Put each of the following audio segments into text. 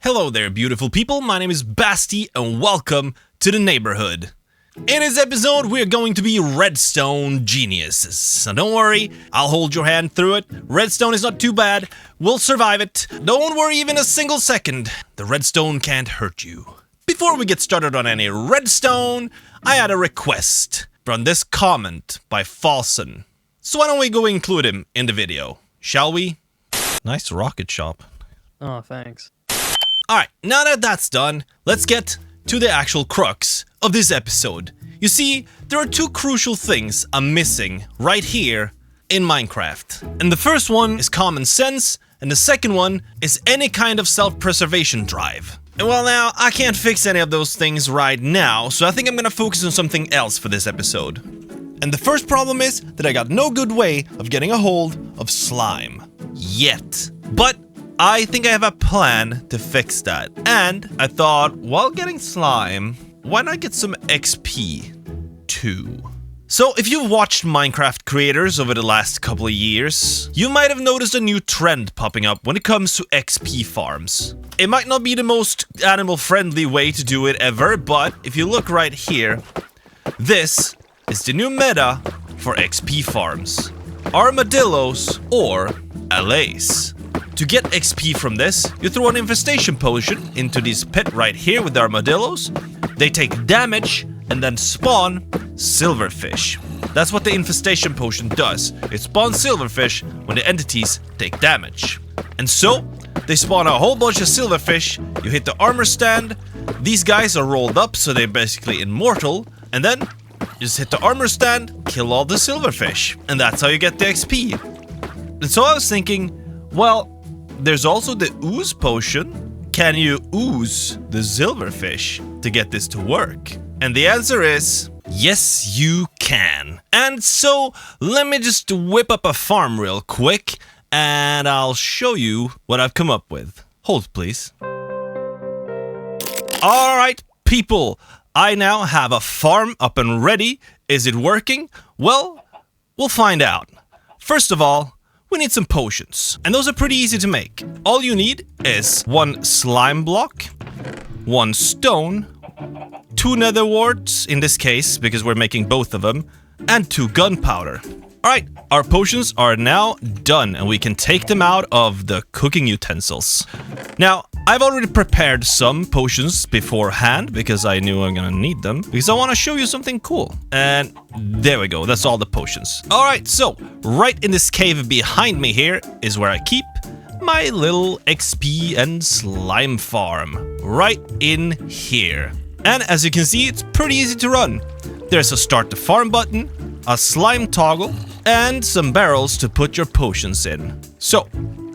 Hello there, beautiful people. My name is Basti, and welcome to the Neighborhood. In this episode, we're going to be Redstone geniuses. So don't worry, I'll hold your hand through it. Redstone is not too bad. We'll survive it. Don't worry even a single second. The redstone can't hurt you. Before we get started on any redstone, I had a request from this comment by Falzon. So why don't we go include him in the video, shall we? Nice rocket shop. Oh, thanks. Alright, now that that's done, let's get to the actual crux of this episode. You see, there are two crucial things I'm missing right here in Minecraft. And the first one is common sense, and the second one is any kind of self-preservation drive. And well now, I can't fix any of those things right now, so I think I'm gonna focus on something else for this episode. And the first problem is that I got no good way of getting a hold of slime. Yet. But I think I have a plan to fix that. And I thought, while getting slime, why not get some XP too? So if you've watched Minecraft creators over the last couple of years, you might have noticed a new trend popping up when it comes to XP farms. It might not be the most animal-friendly way to do it ever, but if you look right here, this is the new meta for XP farms. Armadillos or LAs. To get XP from this, you throw an infestation potion into this pit right here with the armadillos. They take damage and then spawn silverfish. That's what the infestation potion does. It spawns silverfish when the entities take damage. And so, they spawn a whole bunch of silverfish, you hit the armor stand, these guys are rolled up so they're basically immortal, and then you just hit the armor stand, kill all the silverfish. And that's how you get the XP. And so I was thinking, well, there's also the ooze potion. Can you ooze the silverfish to get this to work? And the answer is, yes, you can. And so, let me just whip up a farm real quick, and I'll show you what I've come up with. Hold, please. Alright, people. I now have a farm up and ready. Is it working? Well, we'll find out. First of all, we need some potions, and those are pretty easy to make. All you need is one slime block, one stone, 2 nether warts, in this case, because we're making both of them, and 2 gunpowder. Alright, our potions are now done, and we can take them out of the cooking utensils. Now, I've already prepared some potions beforehand, because I knew I'm gonna need them, because I want to show you something cool. And there we go, that's all the potions. Alright, so, right in this cave behind me here is where I keep my little XP and slime farm. Right in here. And as you can see, it's pretty easy to run. There's a start the farm button, a slime toggle, and some barrels to put your potions in. So,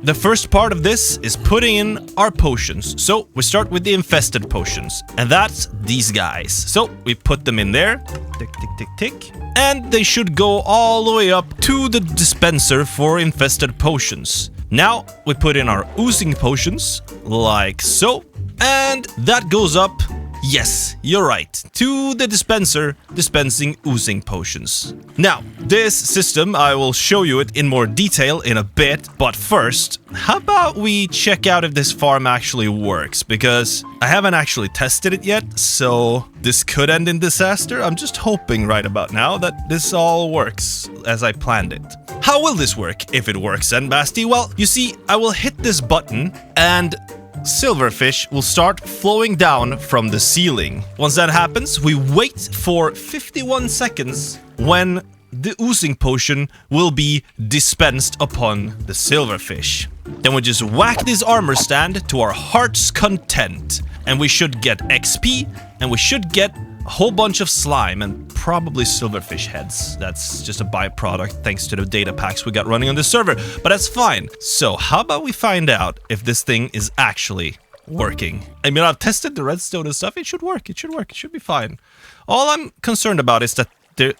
the first part of this is putting in our potions. So, we start with the infested potions, and that's these guys. So, we put them in there, tick, tick, tick, tick, and they should go all the way up to the dispenser for infested potions. Now, we put in our oozing potions, like so, and that goes up. Yes, you're right, to the dispenser dispensing oozing potions. Now, this system, I will show you it in more detail in a bit, but first, how about we check out if this farm actually works, because I haven't actually tested it yet, so this could end in disaster. I'm just hoping right about now that this all works as I planned it. How will this work if it works then, Basti? Well, you see, I will hit this button and silverfish will start flowing down from the ceiling. Once that happens, we wait for 51 seconds when the oozing potion will be dispensed upon the silverfish. Then we just whack this armor stand to our heart's content. And we should get XP, and we should get a whole bunch of slime and probably silverfish heads. That's just a byproduct thanks to the data packs we got running on the server, but that's fine. So how about we find out if this thing is actually working? I mean, I've tested the redstone and stuff. It should work. It should work. It should be fine. All I'm concerned about is that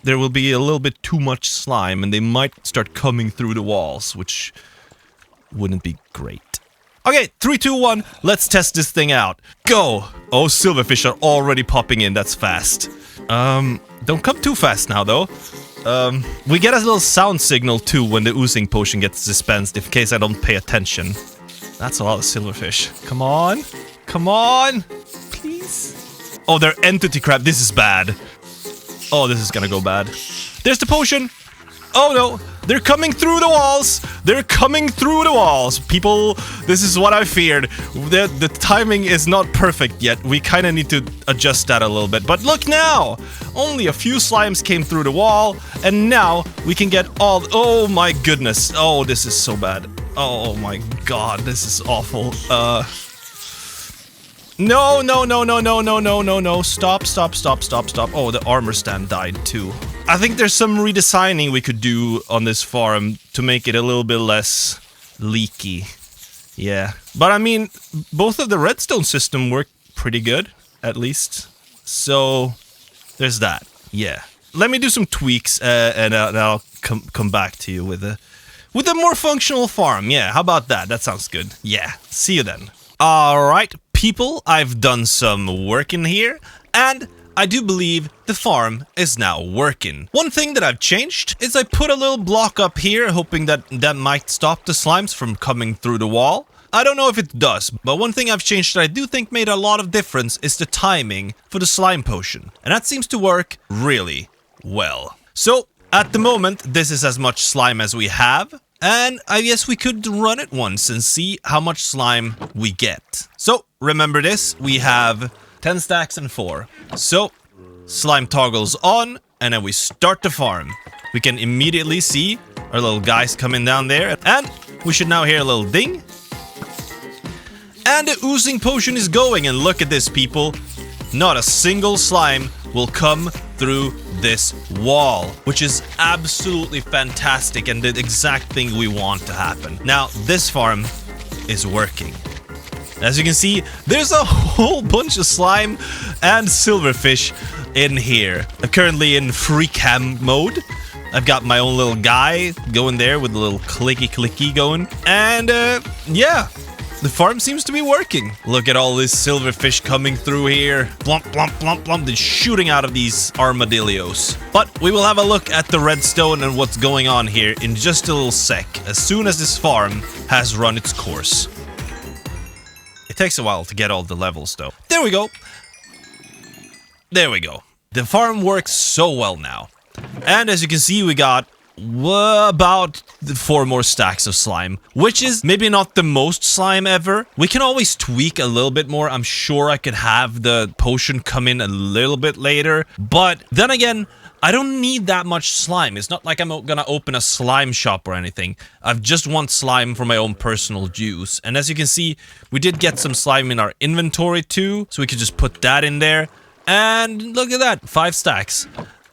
there will be a little bit too much slime and they might start coming through the walls, which wouldn't be great. Okay, 3, 2, 1, let's test this thing out. Go! Oh, silverfish are already popping in, that's fast. Don't come too fast now, though. We get a little sound signal, too, when the oozing potion gets dispensed, in case I don't pay attention. That's a lot of silverfish. Come on. Come on. Please. Oh, they're entity crab. This is bad. Oh, this is gonna go bad. There's the potion. Oh no, they're coming through the walls. They're coming through the walls. People, this is what I feared. The timing is not perfect yet. We kind of need to adjust that a little bit. But look now, only a few slimes came through the wall, and now we can get all. Oh my goodness. Oh, this is so bad. Oh my god, this is awful. No, no, no, no, no, no, no, no, no. Stop, stop, stop, stop, stop. Oh, the armor stand died too. I think there's some redesigning we could do on this farm to make it a little bit less leaky. Yeah. But I mean, both of the redstone system work pretty good, at least. So, there's that. Yeah. Let me do some tweaks and I'll come back to you with a more functional farm. Yeah, how about that? That sounds good. Yeah. See you then. Alright, people, I've done some work in here, and I do believe the farm is now working. One thing that I've changed is I put a little block up here, hoping that that might stop the slimes from coming through the wall. I don't know if it does, but one thing I've changed that I do think made a lot of difference is the timing for the slime potion. And that seems to work really well. So, at the moment, this is as much slime as we have. And I guess we could run it once and see how much slime we get. So, remember this, we have 10 stacks and 4. So, slime toggles on, and then we start the farm. We can immediately see our little guys coming down there, and we should now hear a little ding. And the oozing potion is going, and look at this, people. Not a single slime will come through this wall, which is absolutely fantastic and the exact thing we want to happen. Now, this farm is working. As you can see, there's a whole bunch of slime and silverfish in here. I'm currently in free cam mode. I've got my own little guy going there with a little clicky going. And yeah, the farm seems to be working. Look at all this silverfish coming through here. Plump, plump, plump, plump. They're shooting out of these armadillos. But we will have a look at the redstone and what's going on here in just a little sec, as soon as this farm has run its course. It takes a while to get all the levels though. There we go. There we go. The farm works so well now. And as you can see, we got about 4 more stacks of slime, which is maybe not the most slime ever. We can always tweak a little bit more. I'm sure I could have the potion come in a little bit later, but then again, I don't need that much slime. It's not like I'm gonna open a slime shop or anything. I just want slime for my own personal use. And as you can see, we did get some slime in our inventory too, so we could just put that in there. And look at that, 5 stacks.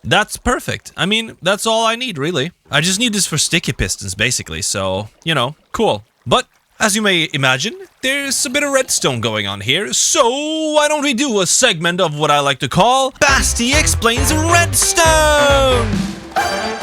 That's perfect. I mean, that's all I need, really. I just need this for sticky pistons, basically, so, you know, cool. But, as you may imagine, there's a bit of redstone going on here, so why don't we do a segment of what I like to call Basti Explains Redstone!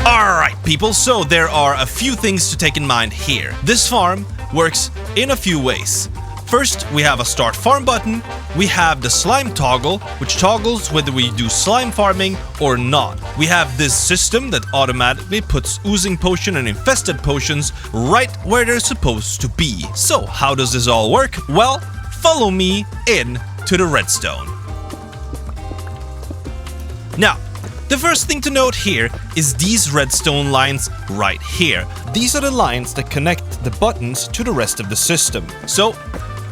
Alright, people, so there are a few things to take in mind here. This farm works in a few ways. First, we have a start farm button. We have the slime toggle, which toggles whether we do slime farming or not. We have this system that automatically puts oozing potion and infested potions right where they're supposed to be. So, how does this all work? Well, follow me in to the redstone. Now, the first thing to note here is these redstone lines right here. These are the lines that connect the buttons to the rest of the system. So,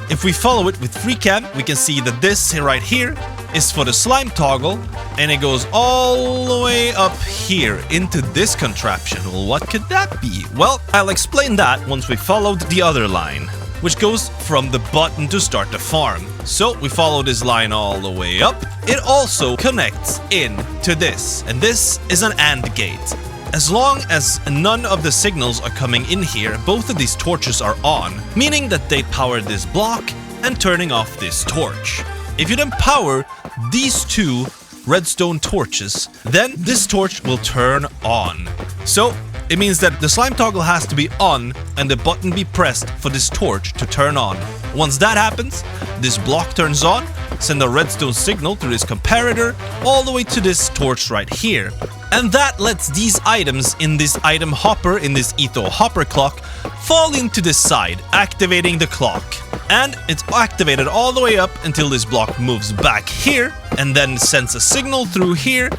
if we follow it with FreeCam, we can see that this right here is for the slime toggle, and it goes all the way up here into this contraption. Well, what could that be? Well, I'll explain that once we followed the other line, which goes from the button to start the farm. So we follow this line all the way up. It also connects in to this, and this is an AND gate. As long as none of the signals are coming in here, both of these torches are on, meaning that they power this block and turning off this torch. If you then power these 2 redstone torches, then this torch will turn on. So, it means that the slime toggle has to be on and the button be pressed for this torch to turn on. Once that happens, this block turns on, send a redstone signal through this comparator all the way to this torch right here. And that lets these items in this item hopper, in this Etho hopper clock, fall into the side, activating the clock. And it's activated all the way up until this block moves back here and then sends a signal through here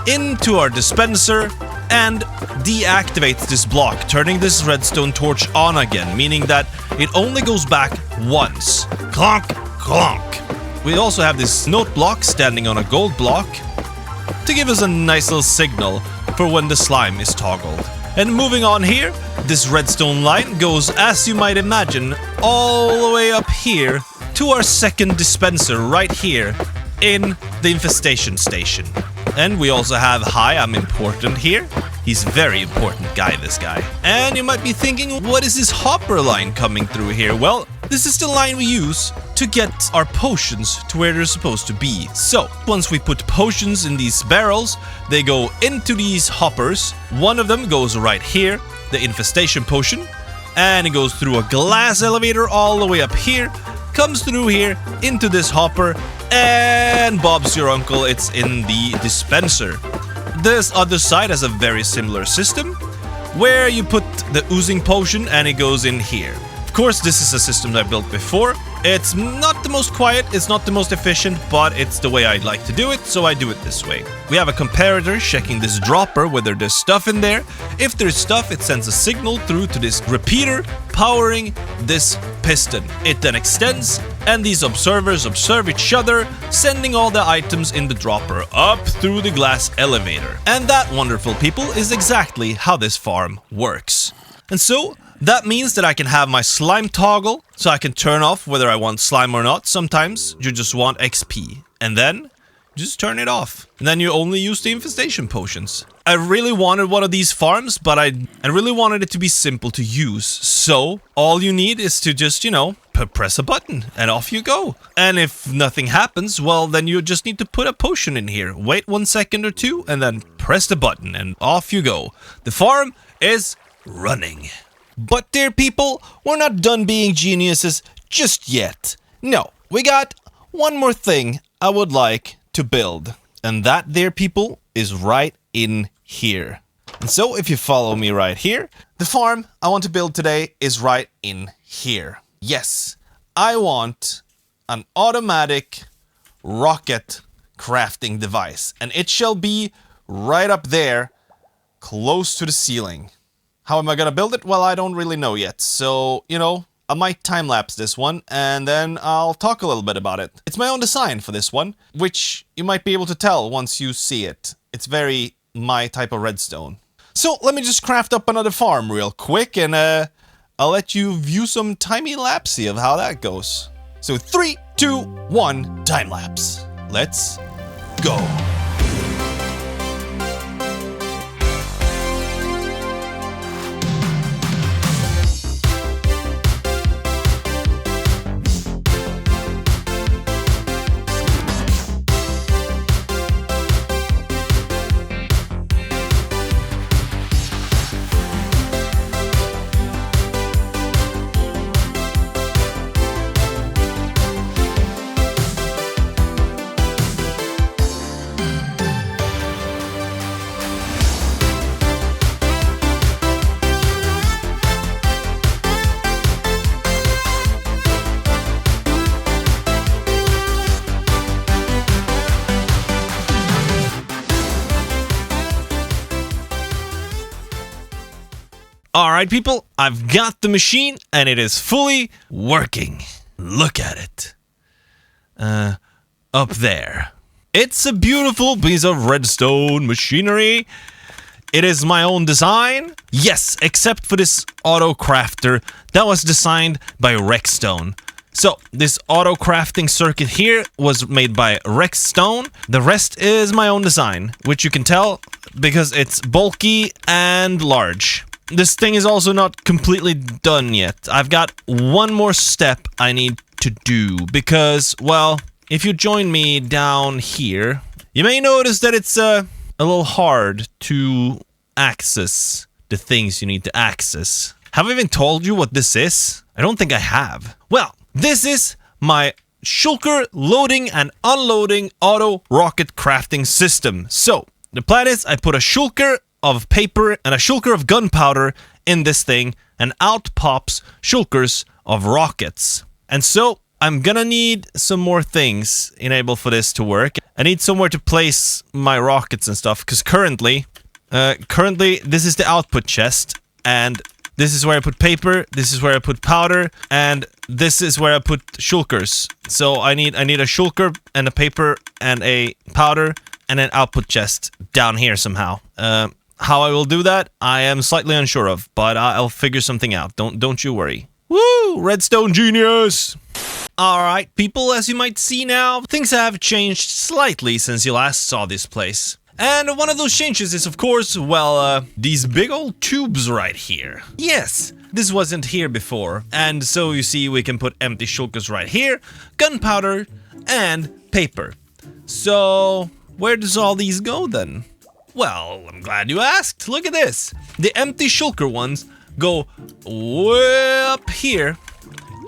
into our dispenser and deactivates this block, turning this redstone torch on again, meaning that it only goes back once. Clonk, clonk. We also have this note block standing on a gold block to give us a nice little signal for when the slime is toggled. And moving on here, this redstone line goes, as you might imagine, all the way up here to our second dispenser right here in the infestation station. And we also have Hi, I'm important here. He's a very important guy, this guy. And you might be thinking, what is this hopper line coming through here? Well, this is the line we use to get our potions to where they're supposed to be. So, once we put potions in these barrels, they go into these hoppers. One of them goes right here, the infestation potion, and it goes through a glass elevator all the way up here, comes through here into this hopper, and Bob's your uncle, it's in the dispenser. This other side has a very similar system, where you put the oozing potion and it goes in here. Of course, this is a system that I built before. It's not the most quiet, it's not the most efficient, but it's the way I'd like to do it, so I do it this way. We have a comparator checking this dropper, whether there's stuff in there. If there's stuff, it sends a signal through to this repeater, powering this piston. It then extends, and these observers observe each other, sending all the items in the dropper up through the glass elevator. And that, wonderful people, is exactly how this farm works. And so, that means that I can have my slime toggle, so I can turn off whether I want slime or not. Sometimes you just want XP, and then just turn it off. And then you only use the infestation potions. I really wanted one of these farms, but I really wanted it to be simple to use. So, all you need is to just, press a button, and off you go. And if nothing happens, well, then you just need to put a potion in here. Wait 1 second or two, and then press the button, and off you go. The farm is running. But dear people, we're not done being geniuses just yet. No, we got one more thing I would like to build. And that, dear people, is right in here. And so if you follow me right here, the farm I want to build today is right in here. Yes, I want an automatic rocket crafting device. And it shall be right up there, close to the ceiling. How am I gonna build it? Well, I don't really know yet. So, I might time-lapse this one, and then I'll talk a little bit about it. It's my own design for this one, which you might be able to tell once you see it. It's very my type of redstone. So, let me just craft up another farm real quick, and I'll let you view some time-lapse of how that goes. So, 3, 2, 1, time-lapse. Let's go. Alright people, I've got the machine and it is fully working. Look at it. Up there. It's a beautiful piece of redstone machinery. It is my own design. Yes, except for this auto crafter that was designed by Redstone. So, this auto crafting circuit here was made by Redstone. The rest is my own design, which you can tell because it's bulky and large. This thing is also not completely done yet. I've got one more step I need to do because, well, if you join me down here, you may notice that it's a little hard to access the things you need to access. Have I even told you what this is? I don't think I have. Well, this is my Shulker loading and unloading auto rocket crafting system. So, the plan is I put a shulker of paper and a shulker of gunpowder in this thing, and out pops shulkers of rockets. And so I'm gonna need some more things enabled for this to work. I need somewhere to place my rockets and stuff, because currently this is the output chest, and this is where I put paper, this is where I put powder, and this is where I put shulkers. So I need a shulker and a paper and a powder and an output chest down here somehow. How I will do that, I am slightly unsure of, but I'll figure something out. Don't you worry. Woo! Redstone genius! Alright, people, as you might see now, things have changed slightly since you last saw this place. And one of those changes is, of course, well, these big old tubes right here. Yes, this wasn't here before. And so you see we can put empty shulkers right here, gunpowder, and paper. So, where does all these go then? Well, I'm glad you asked. Look at this. The empty shulker ones go way up here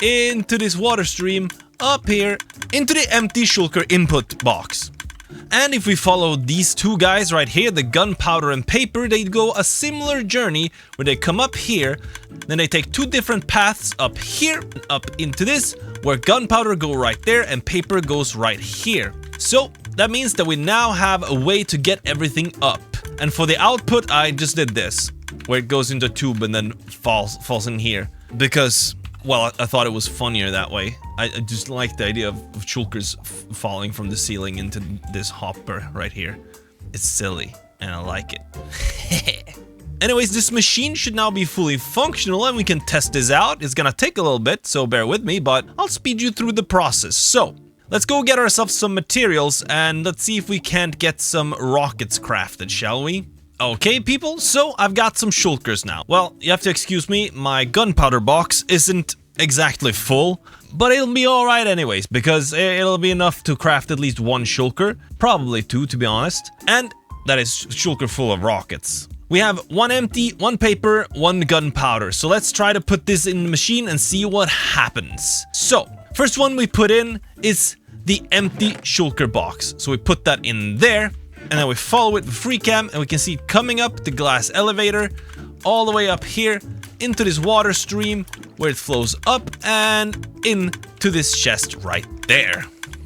into this water stream, up here into the empty shulker input box. And if we follow these two guys right here, the gunpowder and paper, they go a similar journey where they come up here, then they take two different paths up here, up into this, where gunpowder go right there and paper goes right here. So that means that we now have a way to get everything up. And for the output, I just did this, where it goes into a tube and then falls in here. Because, well, I thought it was funnier that way. I just like the idea of shulkers falling from the ceiling into this hopper right here. It's silly, and I like it. Anyways, this machine should now be fully functional, and we can test this out. It's gonna take a little bit, so bear with me, but I'll speed you through the process. So, let's go get ourselves some materials, and let's see if we can't get some rockets crafted, shall we? Okay, people, so I've got some shulkers now. Well, you have to excuse me, my gunpowder box isn't exactly full, but it'll be alright anyways, because it'll be enough to craft at least one shulker, probably two to be honest, and that is shulker full of rockets. We have one empty, one paper, one gunpowder, so let's try to put this in the machine and see what happens. So, first one we put in is the empty shulker box, so we put that in there, and then we follow it with free cam, and we can see it coming up the glass elevator, all the way up here, into this water stream, where it flows up and into this chest right there.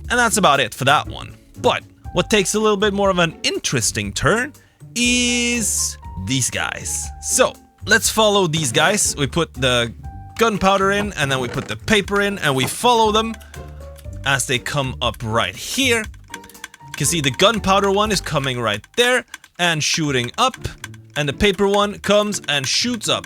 And that's about it for that one. But what takes a little bit more of an interesting turn is these guys. So, let's follow these guys. We put the gunpowder in, and then we put the paper in, and we follow them as they come up right here. You can see the gunpowder one is coming right there and shooting up, and the paper one comes and shoots up.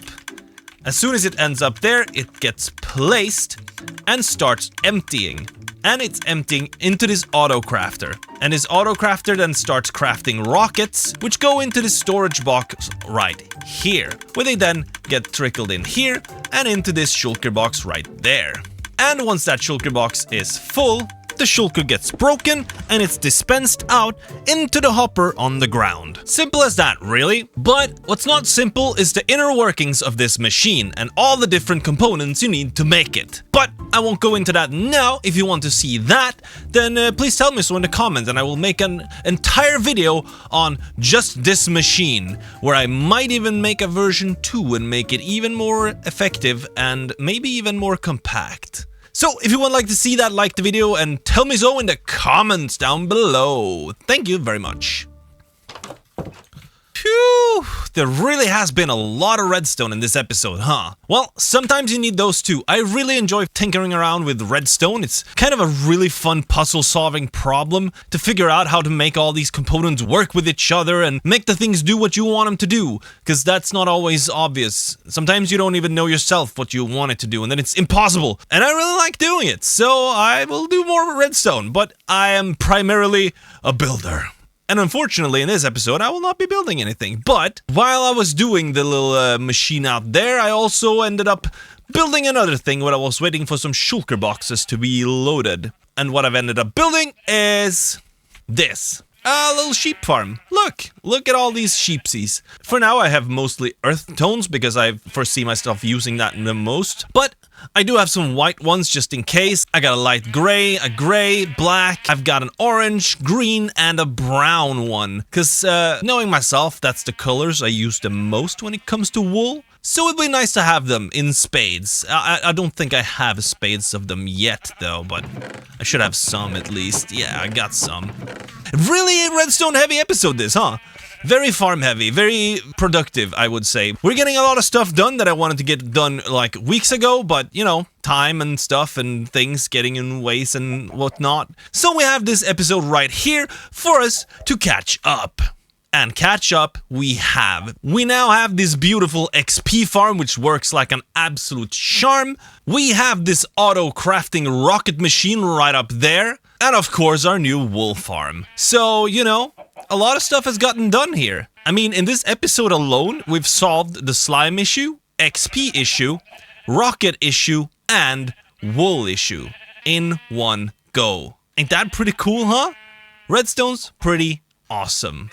As soon as it ends up there, it gets placed and starts emptying. And it's emptying into this auto crafter. And this auto crafter then starts crafting rockets, which go into the storage box right here, where they then get trickled in here and into this shulker box right there. And once that shulker box is full, the shulker gets broken and it's dispensed out into the hopper on the ground. Simple as that, really. But what's not simple is the inner workings of this machine and all the different components you need to make it. But I won't go into that now. If you want to see that, then please tell me so in the comments, and I will make an entire video on just this machine, where I might even make a version 2 and make it even more effective and maybe even more compact. So, if you would like to see that, like the video and tell me so in the comments down below. Thank you very much. Phew, there really has been a lot of redstone in this episode, huh? Well, sometimes you need those too. I really enjoy tinkering around with redstone. It's kind of a really fun puzzle-solving problem to figure out how to make all these components work with each other and make the things do what you want them to do, because that's not always obvious. Sometimes you don't even know yourself what you want it to do, and then it's impossible. And I really like doing it, so I will do more redstone, but I am primarily a builder. And unfortunately, in this episode, I will not be building anything. But while I was doing the little machine out there, I also ended up building another thing when I was waiting for some shulker boxes to be loaded. And what I've ended up building is this. A little sheep farm. Look at all these sheepsies. For now, I have mostly earth tones because I foresee myself using that the most. But I do have some white ones just in case. I got a light gray, black. I've got an orange, green, and a brown one. Because knowing myself, that's the colors I use the most when it comes to wool. So it'd be nice to have them in spades. I don't think I have spades of them yet, though, but I should have some at least. Yeah, I got some. Really a redstone heavy episode this, huh? Very farm heavy, very productive, I would say. We're getting a lot of stuff done that I wanted to get done like weeks ago, but you know, time and stuff and things getting in ways and whatnot. So we have this episode right here for us to catch up. And catch up we have. We now have this beautiful XP farm which works like an absolute charm. We have this auto crafting rocket machine right up there. And of course our new wool farm. So, you know, a lot of stuff has gotten done here. I mean, in this episode alone, we've solved the slime issue, XP issue, rocket issue, and wool issue in one go. Ain't that pretty cool, huh? Redstone's pretty awesome.